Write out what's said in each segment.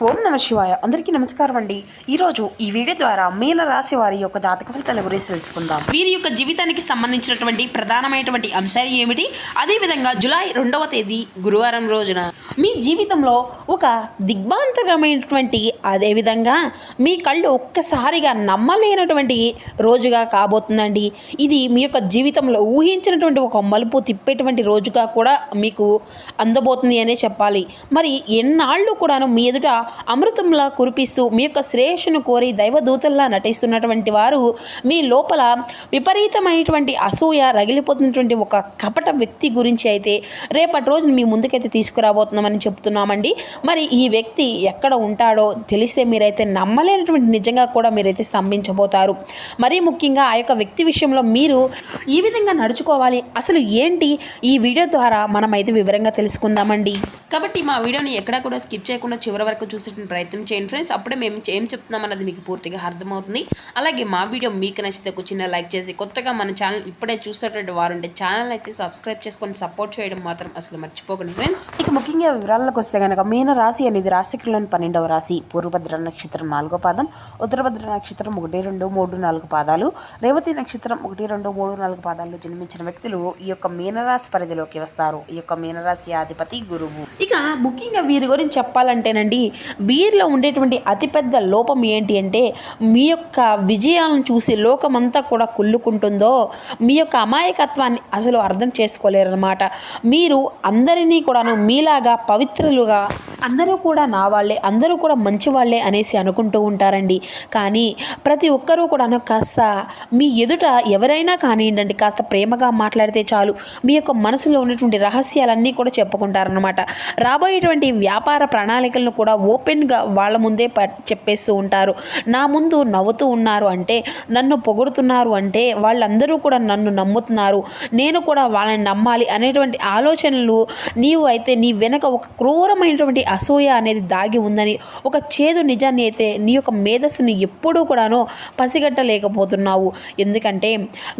ఓం నమ శివాయ. అందరికీ నమస్కారం అండి. ఈరోజు ఈ వీడియో ద్వారా మీన రాశి వారి యొక్క జాతక ఫలితాల గురించి తెలుసుకుందాం. వీరి యొక్క జీవితానికి సంబంధించినటువంటి ప్రధానమైనటువంటి అంశాలు ఏమిటి, అదేవిధంగా జూలై 2వ తేదీ గురువారం రోజున మీ జీవితంలో ఒక దిగ్భాంతరమైనటువంటి, అదేవిధంగా మీ కళ్ళు ఒక్కసారిగా నమ్మలేనటువంటి రోజుగా కాబోతుందండి. ఇది మీ యొక్క జీవితంలో ఊహించినటువంటి ఒక మలుపు తిప్పేటువంటి రోజుగా కూడా మీకు అందబోతుంది అనే చెప్పాలి. మరి ఎన్నాళ్ళు కూడాను మీ ఎదుట అమృతంలా కురిపిస్తూ మీ యొక్క శ్రేయస్సును కోరి దైవదూతల్లా నటిస్తున్నటువంటి వారు మీ లోపల విపరీతమైనటువంటి అసూయ రగిలిపోతున్నటువంటి ఒక కపట వ్యక్తి గురించి అయితే రేపటి రోజున మీ ముందుకైతే తీసుకురాబోతున్నామని చెప్తున్నామండి. మరి ఈ వ్యక్తి ఎక్కడ ఉంటాడో తెలిస్తే మీరైతే నమ్మలేనటువంటి నిజంగా కూడా మీరైతే స్తంభించబోతారు. మరీ ముఖ్యంగా ఆ యొక్క వ్యక్తి విషయంలో మీరు ఈ విధంగా నడుచుకోవాలి, అసలు ఏంటి, ఈ వీడియో ద్వారా మనమైతే వివరంగా తెలుసుకుందామండి. కాబట్టి మా వీడియోని ఎక్కడా కూడా స్కిప్ చేయకుండా చివరి వరకు చూసే ప్రయత్నం చేయండి ఫ్రెండ్స్. అప్పుడే మేము ఏం చెప్తున్నాం అన్నది మీకు పూర్తిగా అర్థమవుతుంది. అలాగే మా వీడియో మీకు నచ్చితే ఒక చిన్న లైక్ చేసి, కొత్తగా మన ఛానల్ ఇప్పుడే చూస్తున్నటువంటి వారుంటే ఛానల్ అయితే సబ్స్క్రైబ్ చేసుకొని సపోర్ట్ చేయడం మాత్రం అసలు మర్చిపోకండి ఫ్రెండ్స్. ఇక ముఖ్యంగా వివరాలకు వస్తే కనుక మీన రాశి అనేది రాశిలోని 12వ రాశి. పూర్వభద్ర నక్షత్రం 4వ పాదం, ఉత్తరభద్ర నక్షత్రం 1, 2, 3, 4 పాదాలు, రేవతి నక్షత్రం 1, 2, 3, 4 పాదాల్లో జన్మించిన వ్యక్తులు ఈ యొక్క మీనరాశి పరిధిలోకి వస్తారు. ఈ యొక్క మీనరాశి అధిపతి గురువు. ఇక ముఖ్యంగా వీరి గురించి చెప్పాలంటేనండి, వీరిలో ఉండేటువంటి అతిపెద్ద లోపం ఏంటి అంటే, మీ యొక్క విజయాలను చూసి లోకమంతా కూడా కుళ్ళుకుంటుందో మీ యొక్క అమాయకత్వాన్ని అసలు అర్థం చేసుకోలేరన్నమాట. మీరు అందరినీ కూడాను మీలాగా పవిత్రులుగా, అందరూ కూడా నా వాళ్ళే, అందరూ కూడా మంచి వాళ్ళే అనేసి అనుకుంటూ ఉంటారండి. కానీ ప్రతి ఒక్కరూ కూడాను కాస్త మీ ఎదుట ఎవరైనా కానివ్వండి కాస్త ప్రేమగా మాట్లాడితే చాలు, మీ యొక్క మనసులో ఉన్నటువంటి రహస్యాలన్నీ కూడా చెప్పుకుంటారనమాట. రాబోయేటువంటి వ్యాపార ప్రణాళికలను కూడా ఓపెన్గా వాళ్ళ ముందే చెప్పేస్తూ ఉంటారు. నా ముందు నవ్వుతూ ఉన్నారు అంటే, నన్ను పొగుడుతున్నారు అంటే వాళ్ళందరూ కూడా నన్ను నమ్ముతున్నారు, నేను కూడా వాళ్ళని నమ్మాలి అనేటువంటి ఆలోచనలు. నీవు అయితే నీ వెనక ఒక క్రూరమైనటువంటి అసూయ అనేది దాగి ఉందని, ఒక చేదు నిజాన్ని అయితే నీ యొక్క మేధస్సుని ఎప్పుడూ కూడాను పసిగట్టలేకపోతున్నావు. ఎందుకంటే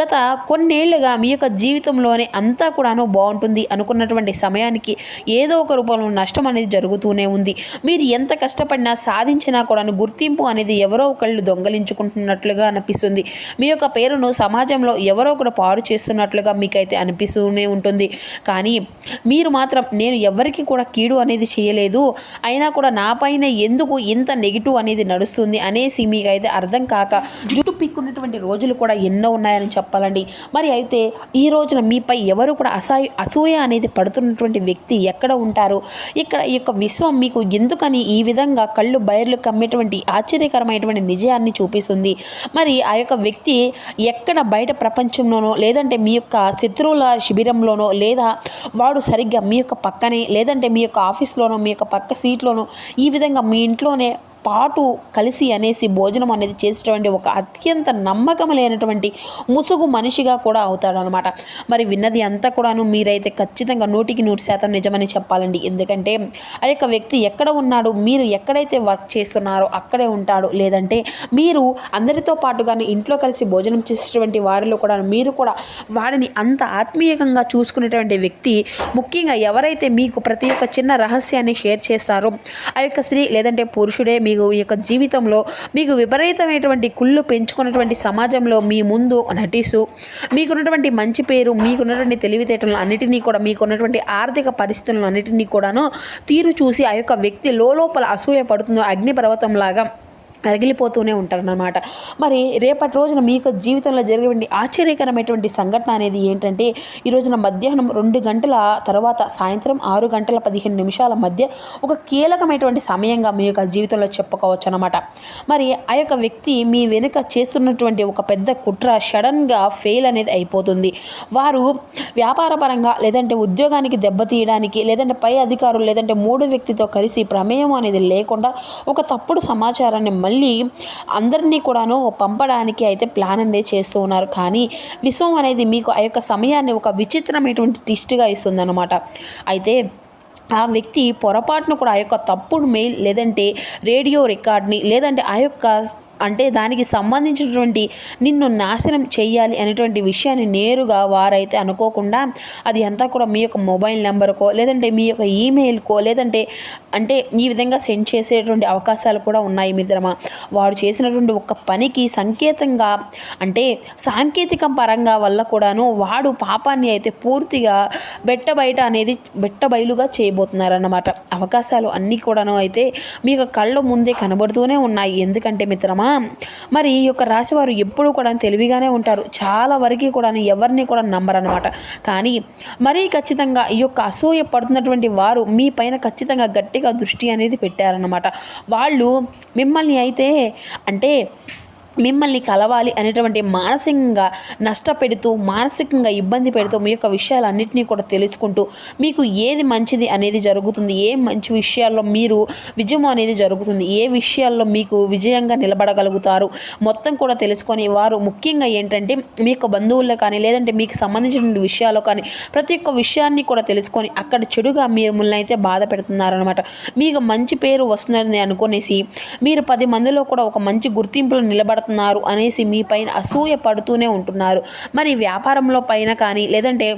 గత కొన్నేళ్లుగా మీ యొక్క జీవితంలోనే అంతా కూడాను బాగుంటుంది అనుకున్నటువంటి సమయానికి ఏదో ఒక రూపంలో నష్టం అనేది జరుగుతూనే ఉంది. మీరు ఎంత కష్టపడినా సాధించినా కూడాను గుర్తింపు అనేది ఎవరో ఒకళ్ళు దొంగలించుకుంటున్నట్లుగా అనిపిస్తుంది. మీ యొక్క పేరును సమాజంలో ఎవరో ఒకరు పాడు చేస్తున్నట్లుగా మీకైతే అనిపిస్తూనే ఉంటుంది. కానీ మీరు మాత్రం నేను ఎవరికి కూడా కీడు అనేది చేయలేదు, అయినా కూడా నా పైన ఎందుకు ఇంత నెగిటివ్ అనేది నడుస్తుంది అనేసి మీకైతే అర్థం కాక జుట్టు పిక్కున్నటువంటి రోజులు కూడా ఎన్నో ఉన్నాయని చెప్పాలండి. మరి అయితే ఈ రోజున మీపై ఎవరు కూడా అసూయ అనేది పడుతున్నటువంటి వ్యక్తి ఎక్కడ ఉంటారు? ఇక్కడ ఈ యొక్క విశ్వం మీకు ఎందుకని ఈ విధంగా కళ్ళు బయర్లు కమ్మేటువంటి ఆశ్చర్యకరమైనటువంటి నిజాన్ని చూపిస్తుంది. మరి ఆ యొక్క వ్యక్తి ఎక్కడ బయట ప్రపంచంలోనో, లేదంటే మీ యొక్క శత్రువుల శిబిరంలోనో, లేదా వాడు సరిగ్గా మీ యొక్క పక్కనే, లేదంటే మీ యొక్క ఆఫీస్లోనో, మీ యొక్క పక్క సీట్లోనో, ఈ విధంగా మీ ఇంట్లోనే పాటు కలిసి అనేసి భోజనం అనేది చేసేటువంటి ఒక అత్యంత నమ్మకం లేనటువంటి ముసుగు మనిషిగా కూడా అవుతాడనమాట. మరి విన్నది అంతా కూడాను మీరైతే ఖచ్చితంగా 100% నిజమని చెప్పాలండి. ఎందుకంటే ఆ యొక్క వ్యక్తి ఎక్కడ ఉన్నాడు, మీరు ఎక్కడైతే వర్క్ చేస్తున్నారో అక్కడే ఉంటాడు. లేదంటే మీరు అందరితో పాటుగానే ఇంట్లో కలిసి భోజనం చేసేటువంటి వారిలో కూడా మీరు కూడా వాడిని అంత ఆత్మీయంగా చూసుకునేటువంటి వ్యక్తి. ముఖ్యంగా ఎవరైతే మీకు ప్రతి ఒక్క చిన్న రహస్యాన్ని షేర్ చేస్తారో ఆ యొక్క స్త్రీ లేదంటే పురుషుడే మీకు ఈ యొక్క జీవితంలో మీకు విపరీతమైనటువంటి కుళ్ళు పెంచుకున్నటువంటి సమాజంలో మీ ముందు నటిస్తూ మీకున్నటువంటి మంచి పేరు, మీకున్నటువంటి తెలివితేటలను అన్నిటినీ కూడా, మీకున్నటువంటి ఆర్థిక పరిస్థితులను అన్నిటినీ కూడాను తీరు చూసి ఆ యొక్క వ్యక్తి లోపల అసూయ పడుతుందో అగ్నిపర్వతంలాగా రగిలిపోతూనే ఉంటారన్నమాట. మరి రేపటి రోజున మీ యొక్క జీవితంలో జరిగేటువంటి ఆశ్చర్యకరమైనటువంటి సంఘటన అనేది ఏంటంటే, ఈ రోజున మధ్యాహ్నం 2 గంటల తర్వాత సాయంత్రం 6 గంటల 15 నిమిషాల మధ్య ఒక కీలకమైనటువంటి సమయంగా మీ యొక్క జీవితంలో చెప్పుకోవచ్చు అన్నమాట. మరి ఆ యొక్క వ్యక్తి మీ వెనుక చేస్తున్నటువంటి ఒక పెద్ద కుట్ర సడన్గా ఫెయిల్ అనేది అయిపోతుంది. వారు వ్యాపారపరంగా, లేదంటే ఉద్యోగానికి దెబ్బతీయడానికి, లేదంటే పై అధికారులు, లేదంటే 3 వ్యక్తితో కలిసి ప్రమేయం అనేది లేకుండా ఒక తప్పుడు సమాచారాన్ని మళ్ళీ అందరినీ కూడాను పంపడానికి అయితే ప్లాన్ అనేది చేస్తూ ఉన్నారు. కానీ విశ్వం అనేది మీకు ఆ యొక్క సమయాన్ని ఒక విచిత్రమైనటువంటి ట్విస్ట్గా ఇస్తుందన్నమాట. అయితే ఆ వ్యక్తి పొరపాటును కూడా ఆ యొక్క తప్పుడు మెయిల్, లేదంటే రేడియో రికార్డ్ని, లేదంటే ఆ యొక్క అంటే దానికి సంబంధించినటువంటి నిన్ను నాశనం చేయాలి అనేటువంటి విషయాన్ని నేరుగా వారైతే అనుకోకుండా అది అంతా కూడా మీ యొక్క మొబైల్ నెంబర్కో లేదంటే మీ యొక్క ఈమెయిల్కో లేదంటే అంటే ఈ విధంగా సెండ్ చేసేటువంటి అవకాశాలు కూడా ఉన్నాయి మిత్రమా. వాడు చేసినటువంటి ఒక పనికి సంకేతంగా అంటే సాంకేతిక పరంగా వల్ల కూడాను వాడు పాపాన్ని అయితే పూర్తిగా బెట్టబయలుగా చేయబోతున్నారన్నమాట. అవకాశాలు అన్నీ కూడాను అయితే మీకు కళ్ళ ముందే కనబడుతూనే ఉన్నాయి. ఎందుకంటే మిత్రమా మరి ఈ యొక్క రాశి వారు ఎప్పుడూ కూడా తెలివిగానే ఉంటారు. చాలా వరకు కూడా ఎవరిని కూడా నమ్మరన్నమాట. కానీ మరీ ఖచ్చితంగా ఈ యొక్క అసూయ పడుతున్నటువంటి వారు మీ పైన ఖచ్చితంగా గట్టిగా దృష్టి అనేది పెట్టారన్నమాట. వాళ్ళు మిమ్మల్ని అయితే అంటే మిమ్మల్ని కలవాలి అనేటువంటి మానసికంగా నష్టపెడుతూ మానసికంగా ఇబ్బంది పెడుతూ మీ యొక్క విషయాలన్నింటినీ కూడా తెలుసుకుంటూ మీకు ఏది మంచిది అనేది జరుగుతుంది, ఏ మంచి విషయాల్లో మీరు విజయం అనేది జరుగుతుంది, ఏ విషయాల్లో మీకు విజయంగా నిలబడగలుగుతారు మొత్తం కూడా తెలుసుకొని వారు ముఖ్యంగా ఏంటంటే మీ యొక్క బంధువుల్లో కానీ లేదంటే మీకు సంబంధించిన విషయాల్లో కానీ ప్రతి ఒక్క విషయాన్ని కూడా తెలుసుకొని అక్కడ చెడుగా మిమ్మల్ని అయితే బాధ పెడుతున్నారనమాట. మీకు మంచి పేరు వస్తుందని అనుకునేసి మీరు 10 మందిలో కూడా ఒక మంచి గుర్తింపులో నిలబడ అనేసి మీ పైన అసూయ పడుతూనే ఉంటున్నారు. మరి వ్యాపారంలో పైన కానీ లేదంటే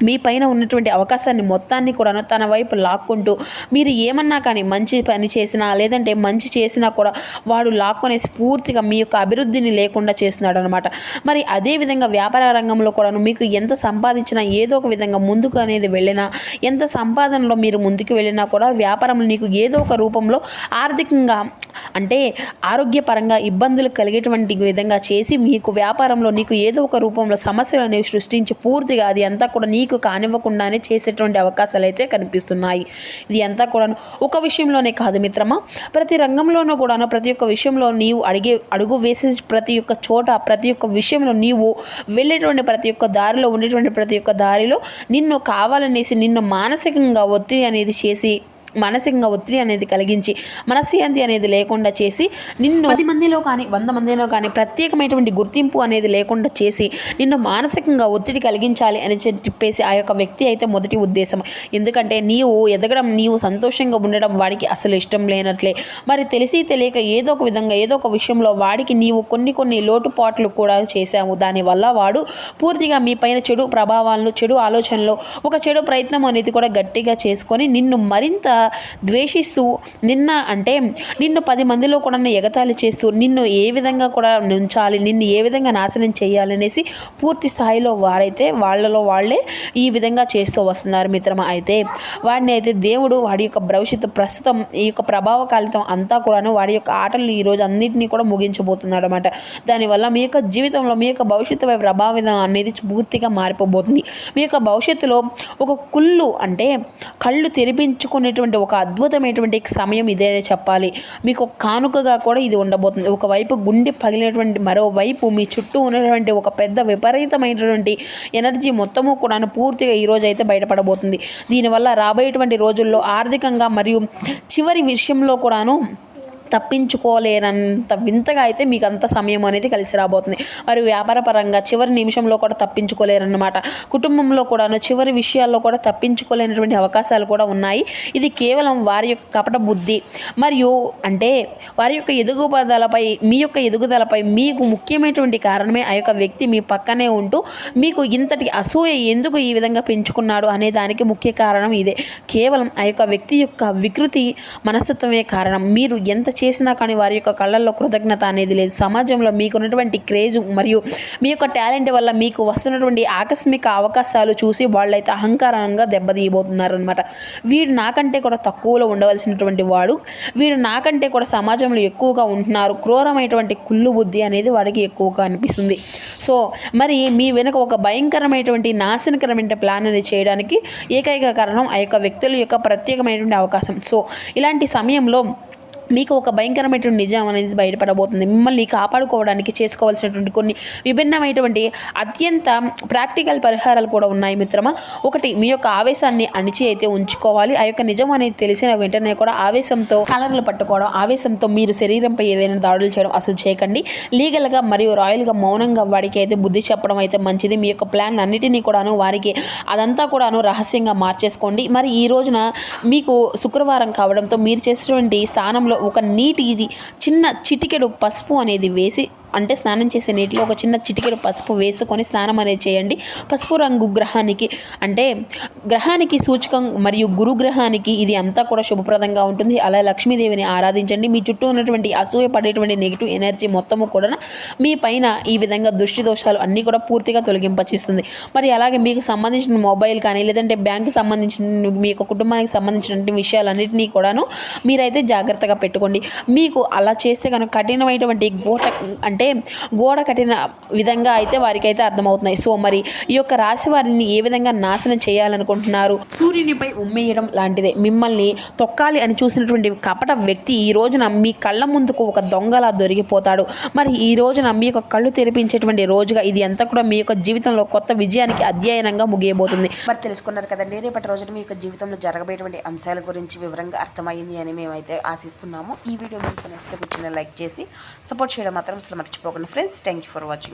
మీ పైన ఉన్నటువంటి అవకాశాన్ని మొత్తాన్ని కూడా తన వైపు లాక్కుంటూ మీరు ఏమన్నా కానీ మంచి పని చేసినా లేదంటే మంచి చేసినా కూడా వాడు లాక్కొనేసి పూర్తిగా మీ యొక్క అభివృద్ధిని లేకుండా చేస్తున్నాడు అనమాట. మరి అదేవిధంగా వ్యాపార రంగంలో కూడా మీకు ఎంత సంపాదించినా ఏదో ఒక విధంగా ముందుకు అనేది వెళ్ళినా ఎంత సంపాదనలో మీరు ముందుకు వెళ్ళినా కూడా వ్యాపారంలో నీకు ఏదో ఒక రూపంలో ఆర్థికంగా అంటే ఆరోగ్యపరంగా ఇబ్బందులు కలిగేటువంటి విధంగా చేసి మీకు వ్యాపారంలో నీకు ఏదో ఒక రూపంలో సమస్యలు అనేవి సృష్టించి పూర్తిగా అది అంతా కూడా నీకు కానివ్వకుండానే చేసేటువంటి అవకాశాలు అయితే కనిపిస్తున్నాయి. ఇది అంతా కూడా ఒక విషయంలోనే కాదు మిత్రమా, ప్రతి రంగంలోనూ కూడాను ప్రతి ఒక్క విషయంలో నీవు అడుగు వేసే ప్రతి ఒక్క చోట ప్రతి ఒక్క విషయంలో నీవు వెళ్ళేటువంటి ప్రతి ఒక్క దారిలో ఉండేటువంటి ప్రతి ఒక్క దారిలో నిన్ను కావాలనేసి నిన్ను మానసికంగా ఒత్తిడి అనేది కలిగించి మనశ్శాంతి అనేది లేకుండా చేసి నిన్ను 10 మందిలో కానీ 100 మందిలో కానీ ప్రత్యేకమైనటువంటి గుర్తింపు అనేది లేకుండా చేసి నిన్ను మానసికంగా ఒత్తిడి కలిగించాలి అని చెప్పేసి ఆ యొక్క వ్యక్తి అయితే మొదటి ఉద్దేశం. ఎందుకంటే నీవు ఎదగడం నీవు సంతోషంగా ఉండడం వాడికి అసలు ఇష్టం లేనట్లే. మరి తెలిసి తెలియక ఏదో ఒక విధంగా ఏదో ఒక విషయంలో వాడికి నీవు కొన్ని లోటుపాట్లు కూడా చేశావు. దానివల్ల వాడు పూర్తిగా మీ పైన చెడు ప్రభావాలను చెడు ఆలోచనలు ఒక చెడు ప్రయత్నం అనేది కూడా గట్టిగా చేసుకొని నిన్ను మరింత ద్వేషిస్తూ నిన్ను 10 మందిలో కూడా ఎగతాళి చేస్తూ నిన్ను ఏ విధంగా కూడా ఉంచాలి, నిన్ను ఏ విధంగా నాశనం చేయాలనేసి పూర్తి స్థాయిలో వారైతే వాళ్ళలో వాళ్ళే ఈ విధంగా చేస్తూ వస్తున్నారు మిత్రమా. అయితే వాడిని అయితే దేవుడు వాడి యొక్క భవిష్యత్తు ప్రస్తుతం ఈ యొక్క ప్రభావకాలితం అంతా కూడాను వాడి యొక్క ఆటలు ఈరోజు అన్నింటినీ కూడా ముగించబోతున్నాడు అనమాట. దానివల్ల మీ యొక్క జీవితంలో మీ యొక్క భవిష్యత్తుపై ప్రభావితం అనేది పూర్తిగా మారిపోబోతుంది. మీ యొక్క భవిష్యత్తులో ఒక కళ్ళు తెరిపించుకునేటువంటి ఒక అద్భుతమైనటువంటి సమయం ఇదే చెప్పాలి. మీకు కానుకగా కూడా ఇది ఉండబోతుంది. ఒకవైపు గుండె పగిలినటువంటి మరోవైపు మీ చుట్టూ ఉన్నటువంటి ఒక పెద్ద విపరీతమైనటువంటి ఎనర్జీ మొత్తము కూడా పూర్తిగా ఈరోజు అయితే బయటపడబోతుంది. దీనివల్ల రాబోయేటువంటి రోజుల్లో ఆర్థికంగా మరియు చివరి విషయంలో కూడాను తప్పించుకోలేనంత వింతగా అయితే మీకు అంత సమయం అనేది కలిసి రాబోతుంది. మరి వ్యాపార పరంగా చివరి నిమిషంలో కూడా తప్పించుకోలేరన్నమాట. కుటుంబంలో కూడాను చివరి విషయాల్లో కూడా తప్పించుకోలేనటువంటి అవకాశాలు కూడా ఉన్నాయి. ఇది కేవలం వారి యొక్క కపట బుద్ధి మరియు వారి యొక్క మీ యొక్క ఎదుగుదలపై మీకు ముఖ్యమైనటువంటి కారణమే ఆ యొక్క వ్యక్తి మీ పక్కనే ఉంటూ మీకు ఇంతటి అసూయ ఎందుకు ఈ విధంగా పెంచుకున్నాడు అనే దానికి ముఖ్య కారణం ఇదే. కేవలం ఆ యొక్క వ్యక్తి యొక్క వికృతి మనస్తత్వమే కారణం. మీరు ఎంత చేసినా కానీ వారి యొక్క కళ్ళల్లో కృతజ్ఞత అనేది లేదు. సమాజంలో మీకున్నటువంటి క్రేజ్ మరియు మీ యొక్క టాలెంట్ వల్ల మీకు వస్తున్నటువంటి ఆకస్మిక అవకాశాలు చూసి వాళ్ళైతే అహంకారంగా దెబ్బతీయబోతున్నారు అనమాట. వీడు నాకంటే కూడా తక్కువలో ఉండవలసినటువంటి వాడు, వీడు నాకంటే కూడా సమాజంలో ఎక్కువగా ఉంటున్నారు, క్రూరమైనటువంటి కుళ్ళు బుద్ధి అనేది వాడికి ఎక్కువగా అనిపిస్తుంది. సో మరి మీ వెనుక ఒక భయంకరమైనటువంటి నాశనకరమైన ప్లాన్ అనేది చేయడానికి ఏకైక కారణం ఆ యొక్క వ్యక్తుల యొక్క ప్రత్యేకమైనటువంటి అవకాశం. సో ఇలాంటి సమయంలో మీకు ఒక భయంకరమైనటువంటి నిజం అనేది బయటపడబోతుంది. మిమ్మల్ని కాపాడుకోవడానికి చేసుకోవాల్సినటువంటి కొన్ని విభిన్నమైనటువంటి అత్యంత ప్రాక్టికల్ పరిహారాలు కూడా ఉన్నాయి మిత్రమా. ఒకటి, మీ యొక్క ఆవేశాన్ని అణిచి అయితే ఉంచుకోవాలి. ఆ యొక్క నిజం అనేది తెలిసిన వెంటనే కూడా ఆవేశంతో కాలర్లు పట్టుకోవడం, ఆవేశంతో మీరు శరీరంపై ఏదైనా దాడులు చేయడం అసలు చేయకండి. లీగల్గా మరియు రాయల్గా మౌనంగా వాడికి అయితే బుద్ధి చెప్పడం అయితే మంచిది. మీ యొక్క ప్లాన్ అన్నిటినీ కూడాను వారికి అదంతా కూడాను రహస్యంగా మార్చేసుకోండి. మరి ఈ రోజున మీకు శుక్రవారం కావడంతో మీరు చేసేటువంటి స్థానంలో ఒక నీటి ఇది చిన్న చిటికెడు పసుపు అనేది వేసి, అంటే స్నానం చేసే నీటిలో ఒక చిన్న చిటికెడు పసుపు వేసుకొని స్నానం అనేది చేయండి. పసుపు రంగు గ్రహానికి, అంటే గ్రహానికి సూచకం మరియు గురుగ్రహానికి ఇది అంతా కూడా శుభప్రదంగా ఉంటుంది. అలా లక్ష్మీదేవిని ఆరాధించండి. మీ చుట్టూ ఉన్నటువంటి అసూయ పడేటువంటి నెగిటివ్ ఎనర్జీ మొత్తము కూడా మీ పైన ఈ విధంగా దృష్టి దోషాలు అన్నీ కూడా పూర్తిగా తొలగింపచేస్తుంది. మరి అలాగే మీకు సంబంధించిన మొబైల్ కానీ, లేదంటే బ్యాంక్కి సంబంధించిన మీ యొక్క కుటుంబానికి సంబంధించిన విషయాలన్నింటినీ కూడాను మీరైతే జాగ్రత్తగా పెట్టుకోండి. మీకు అలా చేస్తే కనుక కఠినమైనటువంటి గోడ కట్టిన విధంగా అయితే వారికైతే అర్థమవుతున్నాయి. సో మరి ఈ యొక్క రాశి వారిని ఏ విధంగా నాశనం చేయాలనుకుంటున్నారు? సూర్యునిపై ఉమ్మేయడం లాంటిదే. మిమ్మల్ని తొక్కాలి అని చూసినటువంటి కపట వ్యక్తి ఈ రోజున మీ కళ్ళ ముందుకు ఒక దొంగలా దొరికిపోతాడు. మరి ఈ రోజున మీ యొక్క కళ్ళు తెరిపించేటువంటి రోజుగా ఇది అంతా కూడా మీ యొక్క జీవితంలో కొత్త విజయానికి అధ్యయనంగా ముగియబోతుంది. మరి తెలుసుకున్నారు కదండి, రేపటి రోజున మీ యొక్క జీవితంలో జరగబోయేటువంటి అంశాల గురించి వివరంగా అర్థమైంది అని మేమైతే ఆశిస్తున్నాము. ఈ వీడియో మీకు నచ్చితే కూర్చొని లైక్ చేసి సపోర్ట్ చేయడం మాత్రం అసలు మర్చిపోకండి friends. Thank you for watching.